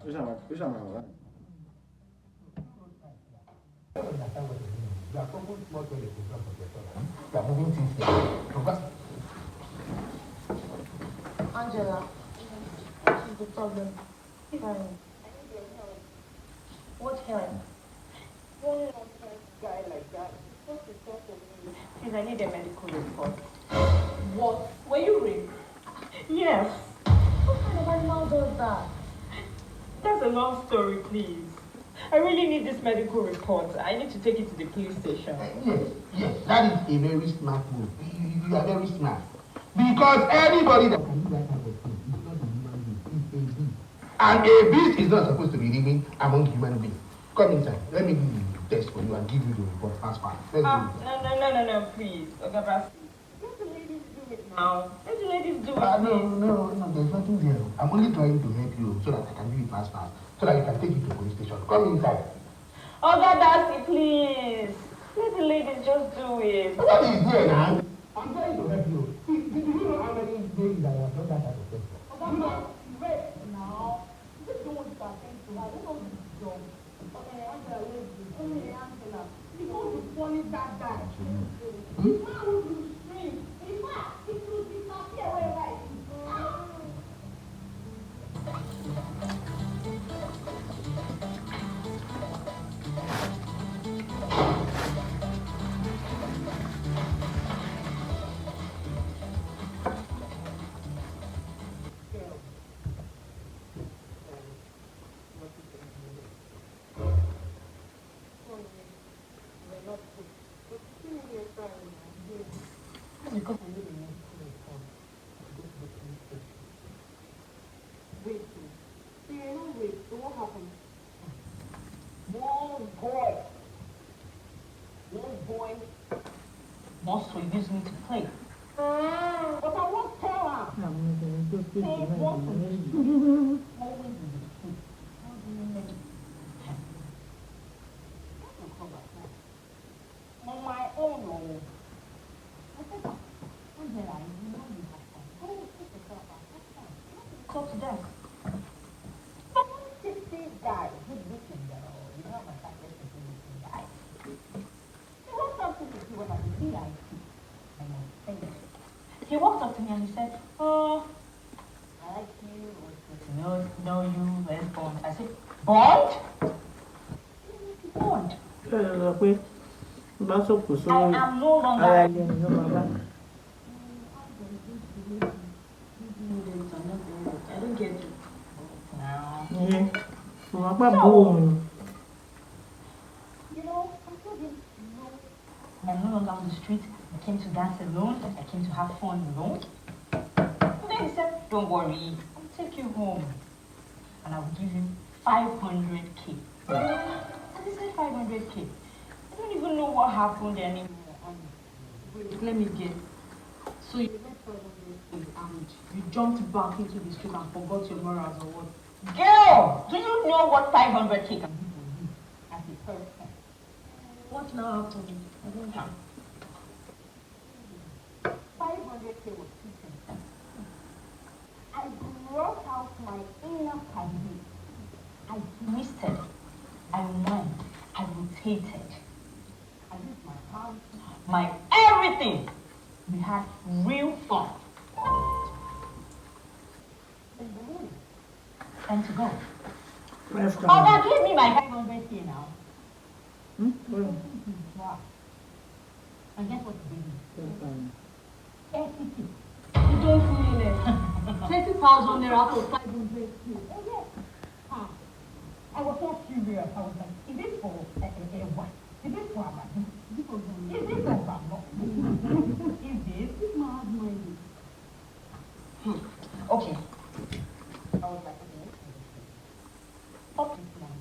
Which one? Which one? You are talking small to the program of your son. You are moving things here. Angela, what is the problem? Fine. What help? One guy like that. Please, I need a medical report. What? Were you raped? Yes. What kind of animal does that? That's a long story, please. I really need this medical report. I need to take it to the police station. Yes, that is a very smart move. You are very smart. Because anybody that can do that kind of thing is not a human being, it's a beast. And a beast is not supposed to be living among human beings. Come inside. Let me do the test for you and give you the report fast. Let's No, please. Okay, let the ladies do it now. Let the ladies do it. No, there's nothing there. I'm only trying to help you so that I can do it fast. So that you can take it to the police station. Come inside. Oh, God, Darcy, please. Let the ladies just do it. What is there now? I'm trying to help you. Do you know how many days I have done that type of thing? Oh, God, wait now. This is what you can think to her. This is what you do. Okay, Angela, Angela. You know you punish that guy. This man will be strange. In fact, it will disappear wherever it is. Because Wait, so you're not wait, so what happened? One boy wants to use me to play. but I won't tell her. Say what always in the street. How do you know? On my own, no. I said, Angela, you know you have fun. Go take yourself out. That's fine. Talk to them. But one 60 guy, good looking girl, you know my type is a good looking guy. He walked up to me, he was like, see, I see. I know, thank you. He walked up to me and he said, oh, I like you, no, you, let's bond. I said, bond? Bond? I am no longer. I don't get you. Now. You know, I told him, no. I'm no longer on the street. I came to dance alone. I came to have fun alone. And then he said, don't worry, I'll take you home. And I will give you 500K. And he said 500K. I don't even know what happened anymore. Let me guess. So you went 500K and you jumped back into the street and forgot your morals or what? Girl, do you know what 500K can do for you as a person? What now happened? I don't know. 500K was too simple. I brought out my inner career. I twisted, I went, I rotated. I used my house. My everything. We had real fun. In the morning. Time to go. Oh, now give me my 500K now. Wow. And guess what you did? 30K. You don't fool me. 30,000 naira out of 500K. Oh, yes. I was so furious. I was like, is this for what? Is this for Abba? Is this for Bamba? Is this mad money? Okay. I was like, okay, stop this man.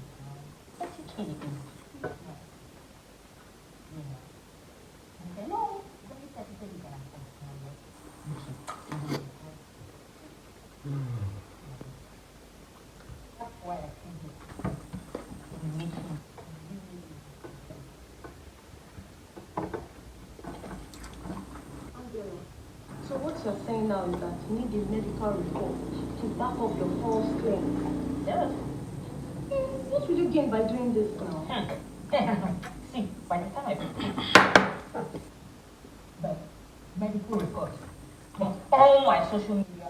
30K is. Okay, no, don't be 30K, you can That's why I came here. So what you're saying now is that you need a medical report to back up your false claim. Yes. What will you gain by doing this now? See, by the time I put the medical records of all my social media